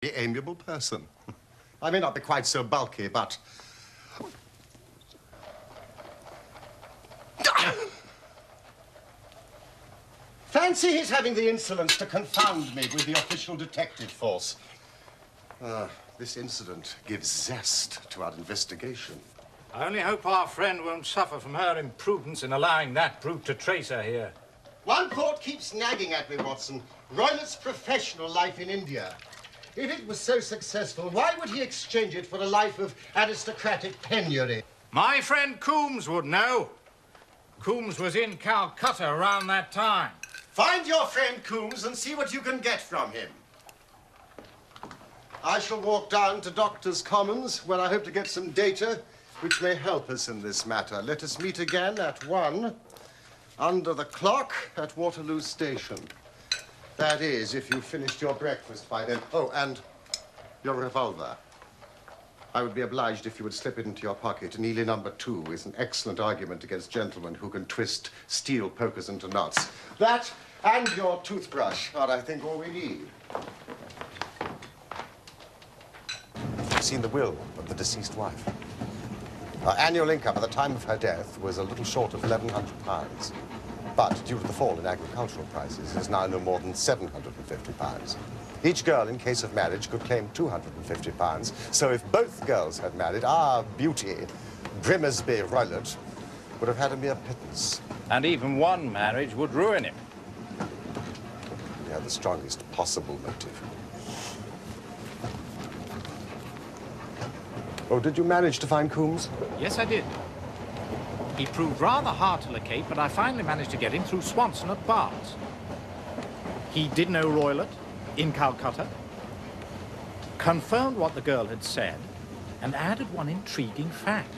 amiable person. I may not be quite so bulky, but... Fancy his having the insolence to confound me with the official detective force. This incident gives zest to our investigation. I only hope our friend won't suffer from her imprudence in allowing that brute to trace her here. One thought keeps nagging at me, Watson. Roylett's professional life in India. If it was so successful, why would he exchange it for a life of aristocratic penury? My friend Holmes would know. Holmes was in Calcutta around that time. Find your friend Holmes and see what you can get from him. I shall walk down to Doctors' Commons, where I hope to get some data which may help us in this matter. Let us meet again at 1, under the clock at Waterloo Station. That is, if you've finished your breakfast by then. Oh, and your revolver. I would be obliged if you would slip it into your pocket. Neely number 2 is an excellent argument against gentlemen who can twist steel pokers into knots. That and your toothbrush are, I think, all we need. I've seen the will of the deceased wife. Her annual income at the time of her death was a little short of £1,100. But due to the fall in agricultural prices, it is now no more than £750. Each girl, in case of marriage, could claim £250. So if both girls had married, our beauty, Grimsby Roylott, would have had a mere pittance. And even one marriage would ruin him. He had the strongest possible motive. Oh, did you manage to find Holmes? Yes, I did. He proved rather hard to locate, but I finally managed to get him through Swanson at Barnes. He did know Roylott in Calcutta, confirmed what the girl had said, and added one intriguing fact.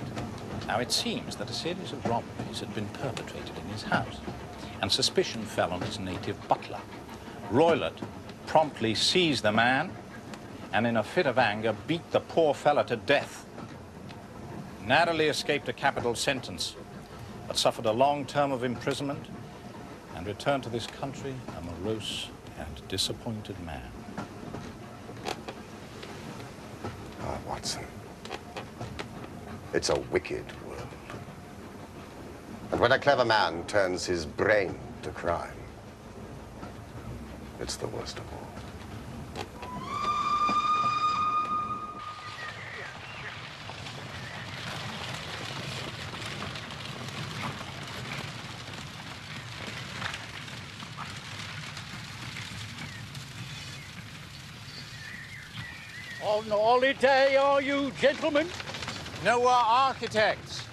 Now, it seems that a series of robberies had been perpetrated in his house, and suspicion fell on his native butler. Roylott promptly seized the man, and in a fit of anger beat the poor fella to death. Narrowly escaped a capital sentence, but suffered a long term of imprisonment and returned to this country a morose and disappointed man. Ah, Watson. It's a wicked world. And when a clever man turns his brain to crime, it's the worst of all. On holiday, are you, gentlemen? No, we're architects.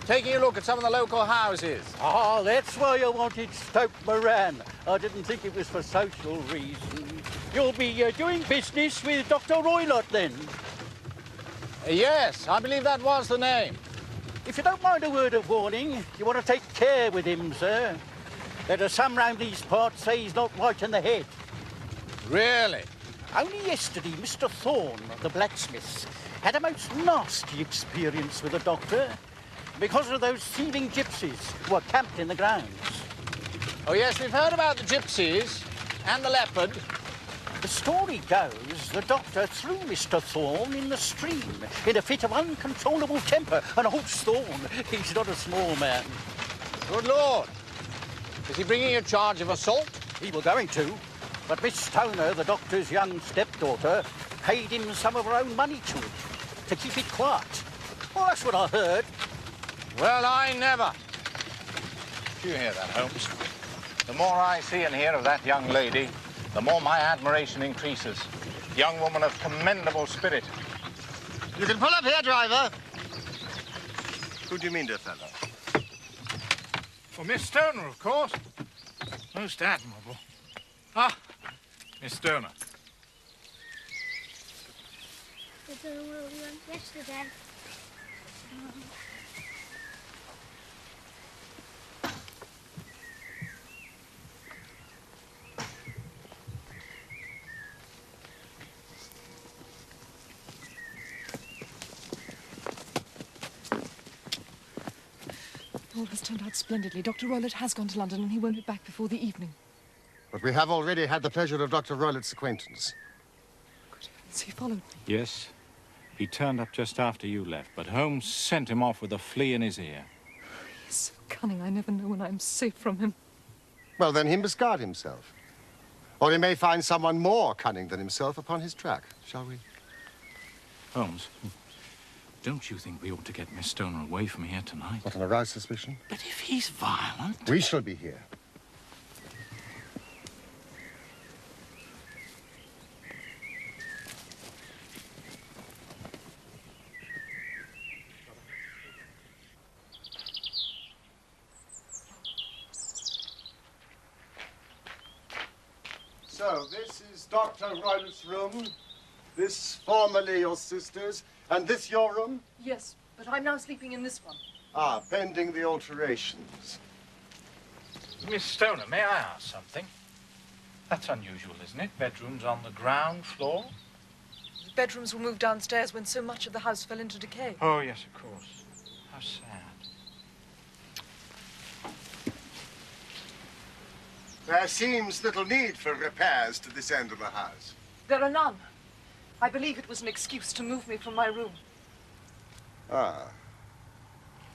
Taking a look at some of the local houses. Ah, that's why I wanted Stoke Moran. I didn't think it was for social reasons. You'll be doing business with Dr. Roylott, then? Yes, I believe that was the name. If you don't mind a word of warning, you want to take care with him, sir. There are some round these parts say he's not right in the head. Really? Only yesterday, Mr. Thorne, the blacksmith, had a most nasty experience with the doctor because of those thieving gypsies who were camped in the grounds. Oh, yes, we've heard about the gypsies and the leopard. The story goes the doctor threw Mr. Thorne in the stream in a fit of uncontrollable temper. And old Thorne, he's not a small man. Good Lord. Is he bringing a charge of assault? He was going to. But Miss Stoner, the doctor's young stepdaughter, paid him some of her own money to keep it quiet. Well, that's what I heard. Well, I never. Do you hear that, Holmes? The more I see and hear of that young lady, the more my admiration increases. Young woman of commendable spirit. You can pull up here, driver. Who do you mean, dear fellow? Well, Miss Stoner, of course. Most admirable. Ah, Miss Stoner. The will we went yesterday. All has turned out splendidly. Dr. Roylott has gone to London and he won't be back before the evening. But we have already had the pleasure of Dr. Roylott's acquaintance. Good Has he followed me? Yes. He turned up just after you left, but Holmes sent him off with a flea in his ear. He's so cunning, I never know when I'm safe from him. Well, then he must guard himself. Or he may find someone more cunning than himself upon his track. Shall we? Holmes, don't you think we ought to get Miss Stoner away from here tonight? What, an aroused suspicion? But if he's violent... We shall be here. So, this is Dr. Royle's room, this formerly your sister's, and this your room? Yes, but I'm now sleeping in this one. Ah, pending the alterations. Miss Stoner, may I ask something? That's unusual, isn't it? Bedrooms on the ground floor? The bedrooms were moved downstairs when so much of the house fell into decay. Oh, yes, of course. How sad. There seems little need for repairs to this end of the house. There are none. I believe it was an excuse to move me from my room. Ah,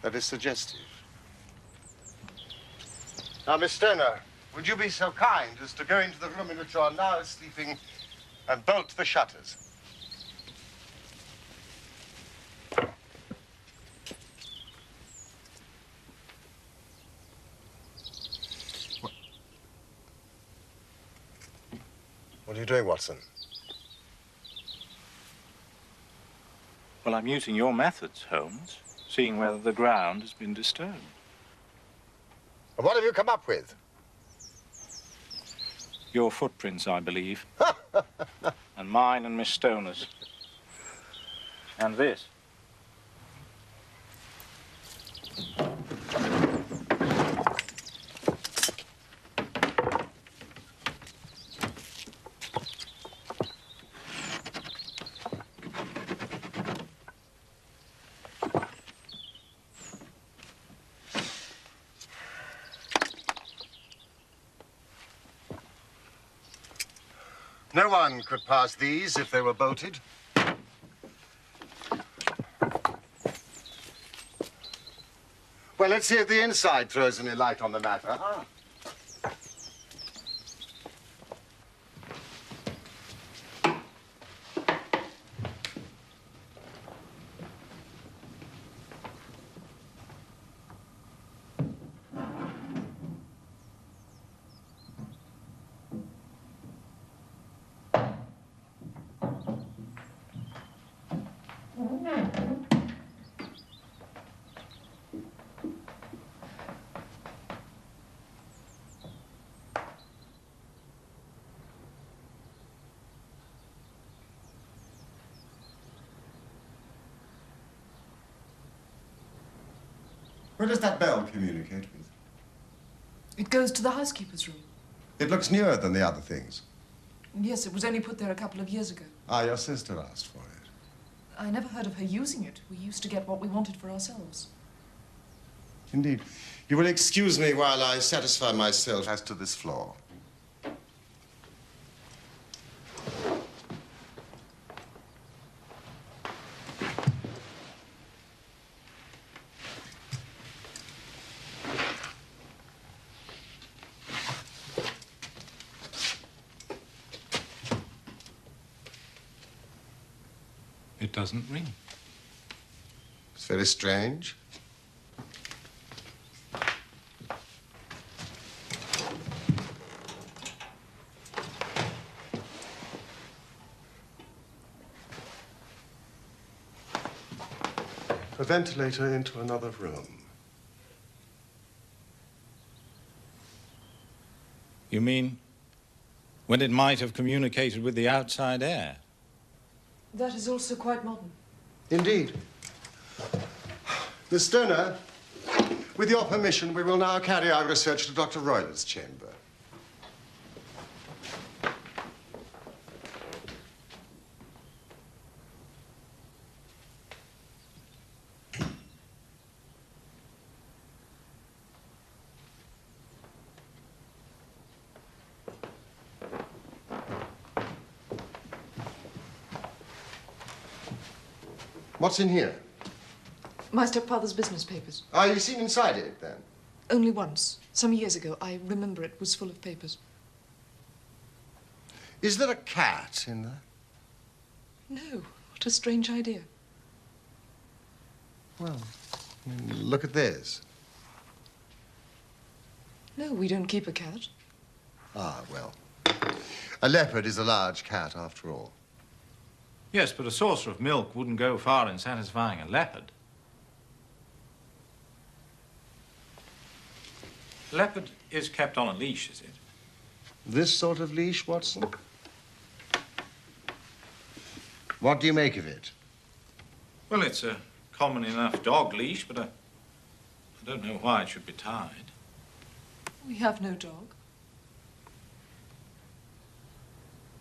that is suggestive. Now, Miss Stoner, would you be so kind as to go into the room in which you are now sleeping and bolt the shutters? What are you doing, Watson? Well, I'm using your methods, Holmes, seeing whether the ground has been disturbed. And what have you come up with? Your footprints, I believe. And mine and Miss Stoner's. And this. No one could pass these if they were bolted. Well, let's see if the inside throws any light on the matter. Ah. Where does that bell communicate with? It goes to the housekeeper's room. It looks newer than the other things. Yes, it was only put there a couple of years ago. Ah, your sister asked for it. I never heard of her using it. We used to get what we wanted for ourselves. Indeed. You will excuse me while I satisfy myself as to this floor. It doesn't ring. It's very strange. A ventilator into another room. You mean when it might have communicated with the outside air? That is also quite modern. Indeed. Miss Stoner, with your permission, we will now carry our research to Dr. Royler's chamber. What's in here? My stepfather's business papers. Are you seen inside it, then? Only once. Some years ago. I remember it was full of papers. Is there a cat in there? No. What a strange idea. Well, look at this. No, we don't keep a cat. Ah, well. A leopard is a large cat, after all. Yes, but a saucer of milk wouldn't go far in satisfying a leopard. Leopard is kept on a leash, is it? This sort of leash, Watson? What do you make of it? Well, it's a common enough dog leash, but I don't know why it should be tied. We have no dog.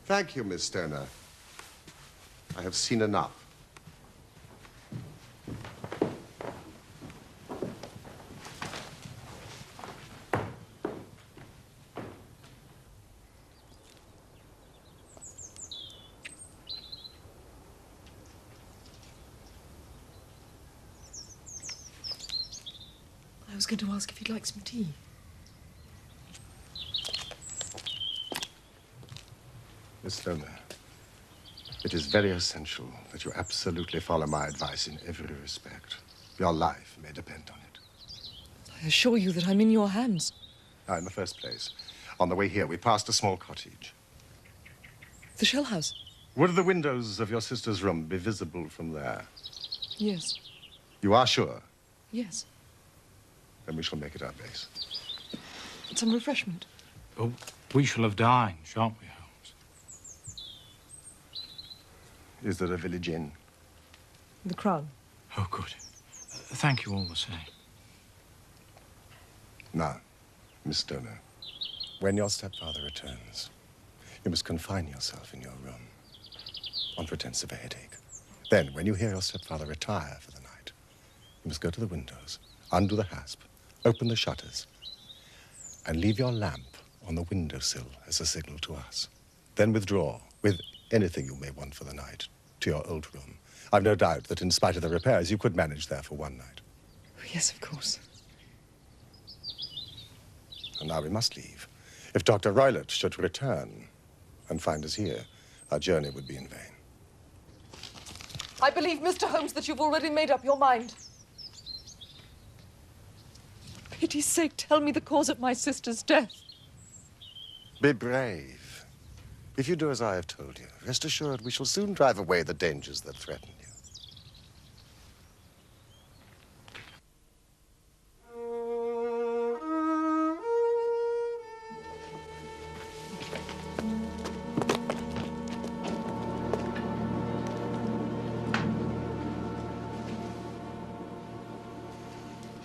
Thank you, Miss Stoner. I have seen enough. I was going to ask if you'd like some tea. Miss Stoner, it is very essential that you absolutely follow my advice in every respect. Your life may depend on it. I assure you that I'm in your hands. Now, in the first place, on the way here, we passed a small cottage. The shell house? Would the windows of your sister's room be visible from there? Yes. You are sure? Yes. Then we shall make it our base. Some refreshment. Oh, we shall have dined, shan't we, Holmes? Is there a village inn? The Crown. Oh, good. Thank you all the same. Now, Miss Stoner, when your stepfather returns, you must confine yourself in your room on pretense of a headache. Then, when you hear your stepfather retire for the night, you must go to the windows, undo the hasp, open the shutters, and leave your lamp on the windowsill as a signal to us. Then withdraw with anything you may want for the night to your old room. I've no doubt that in spite of the repairs, you could manage there for one night. Oh, yes, of course. And now we must leave. If Dr. Roylott should return and find us here, our journey would be in vain. I believe, Mr. Holmes, that you've already made up your mind. For pity's sake, tell me the cause of my sister's death. Be brave. If you do as I have told you, rest assured we shall soon drive away the dangers that threaten you.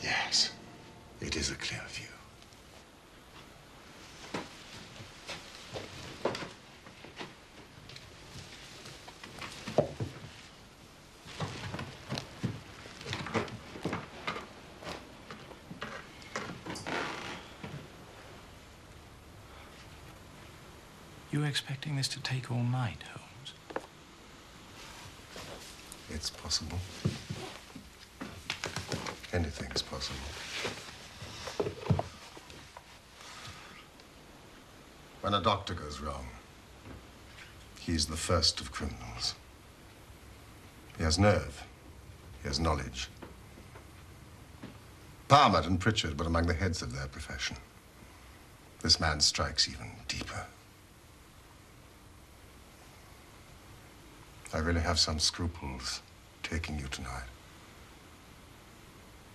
Yes, it is a clear view. You expecting this to take all night, Holmes? It's possible. Anything's possible. When a doctor goes wrong, he's the first of criminals. He has nerve. He has knowledge. Palmer and Pritchard were among the heads of their profession. This man strikes even deeper. I really have some scruples taking you tonight.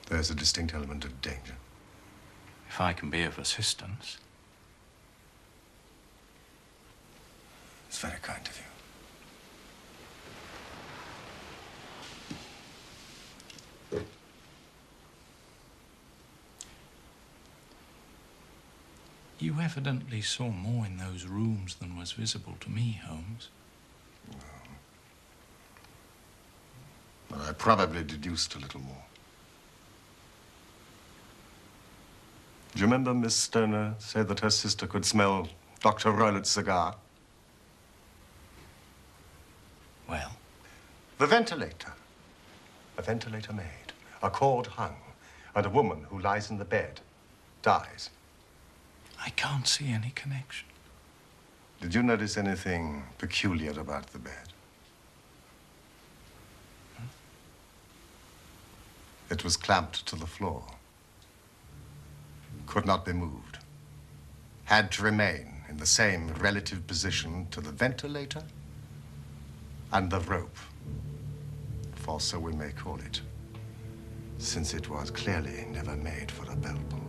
There's a distinct element of danger. If I can be of assistance. It's very kind of you. You evidently saw more in those rooms than was visible to me, Holmes. But I probably deduced a little more. Do you remember Miss Stoner said that her sister could smell Dr. Roylott's cigar? Well? The ventilator. a ventilator made, a cord hung, and a woman who lies in the bed dies. I can't see any connection. Did you notice anything peculiar about the bed? It was clamped to the floor. Could not be moved. Had to remain in the same relative position to the ventilator and the rope, for so we may call it, since it was clearly never made for a bell pull.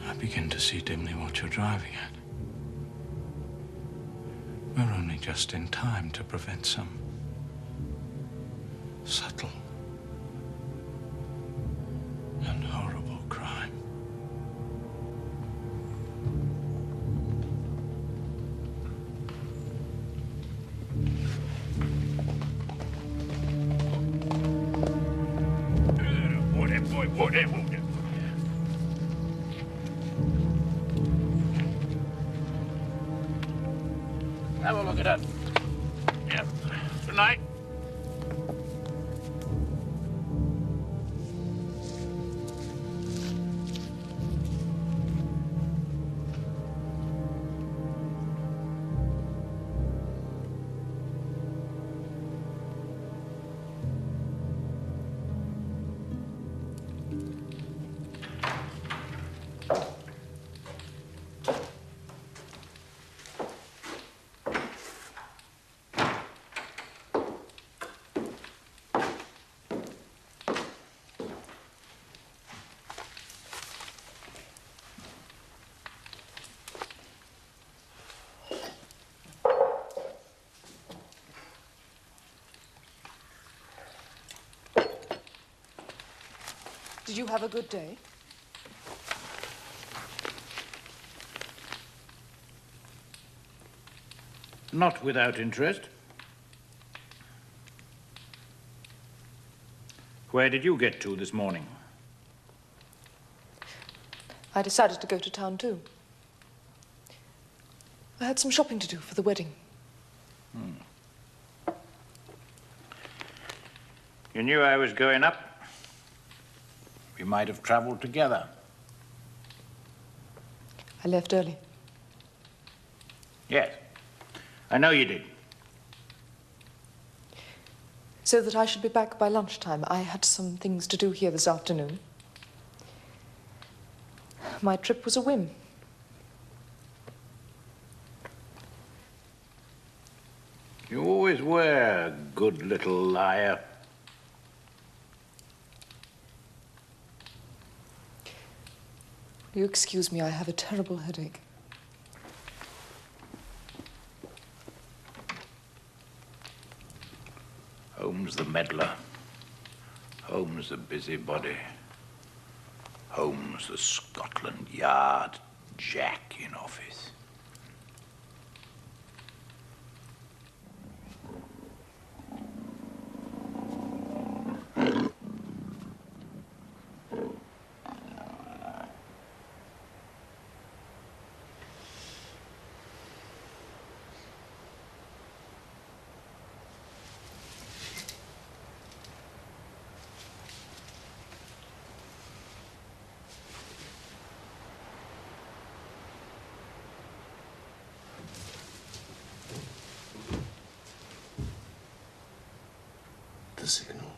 I begin to see dimly what you're driving at. We're only just in time to prevent some subtle and horrible crime. Have a look at that. Yep. Tonight. Did you have a good day? Not without interest. Where did you get to this morning? I decided to go to town too. I had some shopping to do for the wedding. You knew I was going up. We might have traveled together. I left early. Yes, I know you did. So that I should be back by lunchtime. I had some things to do here this afternoon. My trip was a whim. You always were a good little liar. Will you excuse me? I have a terrible headache. Holmes the meddler. Holmes the busybody. Holmes the Scotland Yard Jack in office. The signal.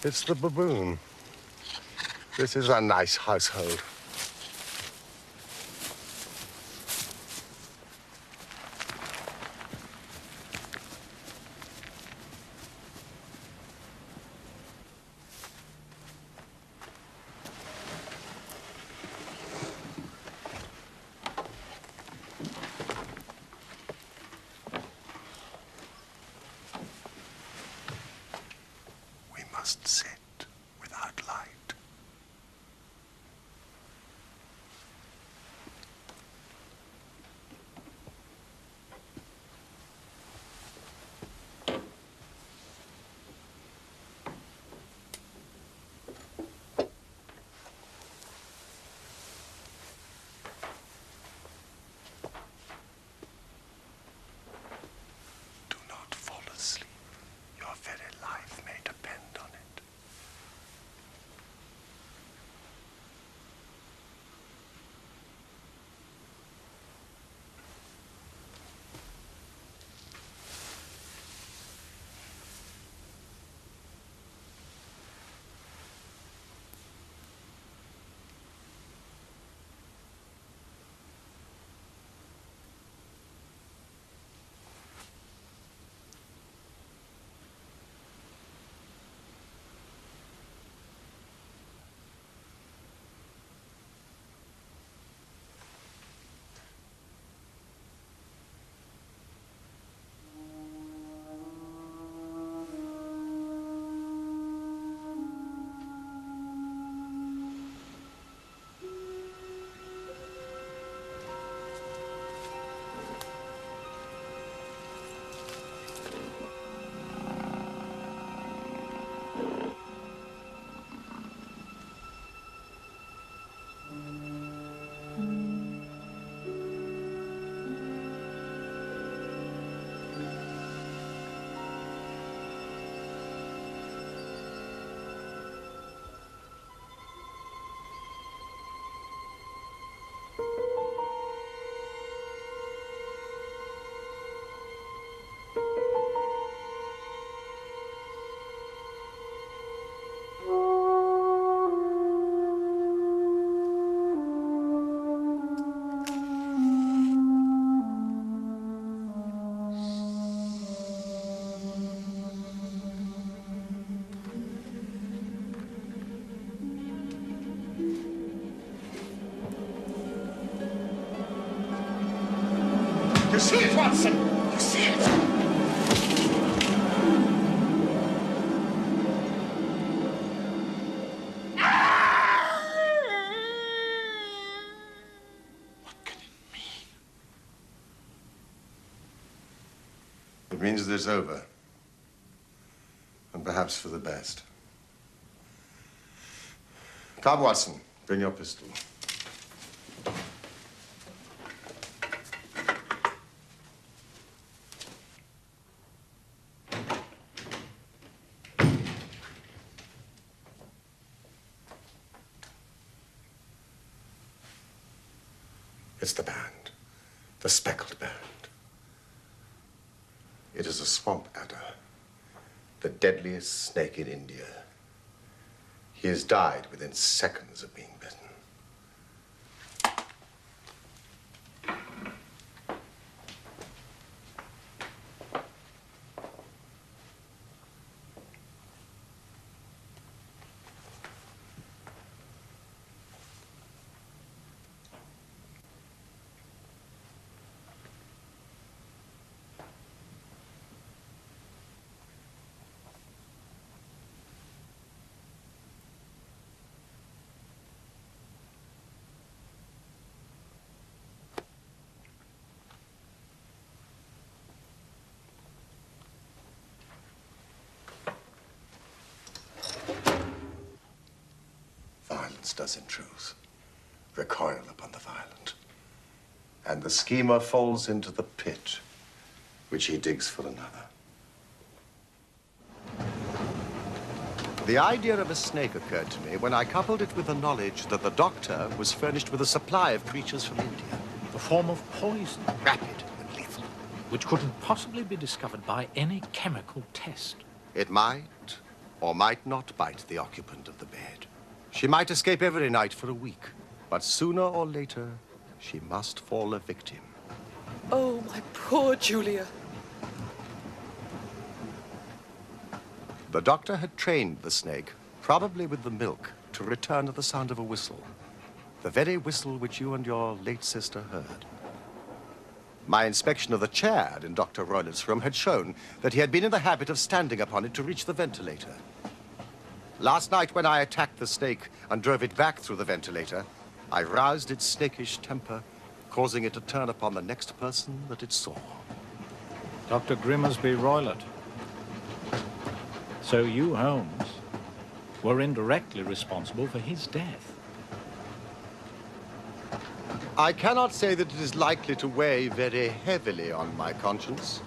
It's the baboon. This is a nice household. must sit without light. Do not fall asleep. Your very life may depend on it. You see it, Watson? You see it? What can it mean? It means that it's over. And perhaps for the best. Come, Watson. Bring your pistol. It's the band, the speckled band. It is a swamp adder, the deadliest snake in India. He has died within seconds of being bitten. Violence does, in truth, recoil upon the violent. And the schemer falls into the pit which he digs for another. The idea of a snake occurred to me when I coupled it with the knowledge that the doctor was furnished with a supply of creatures from India. A form of poison, Rapid and lethal. which couldn't possibly be discovered by any chemical test. It might or might not bite the occupant of the bed. She might escape every night for a week, but sooner or later, she must fall a victim. Oh, my poor Julia. The doctor had trained the snake, probably with the milk, to return at the sound of a whistle. The very whistle which you and your late sister heard. My inspection of the chair in Dr. Roylett's room had shown that he had been in the habit of standing upon it to reach the ventilator. Last night when I attacked the snake and drove it back through the ventilator, I roused its snakish temper, causing it to turn upon the next person that it saw. Dr. Grimmersby Roylott. So you, Holmes, were indirectly responsible for his death. I cannot say that it is likely to weigh very heavily on my conscience.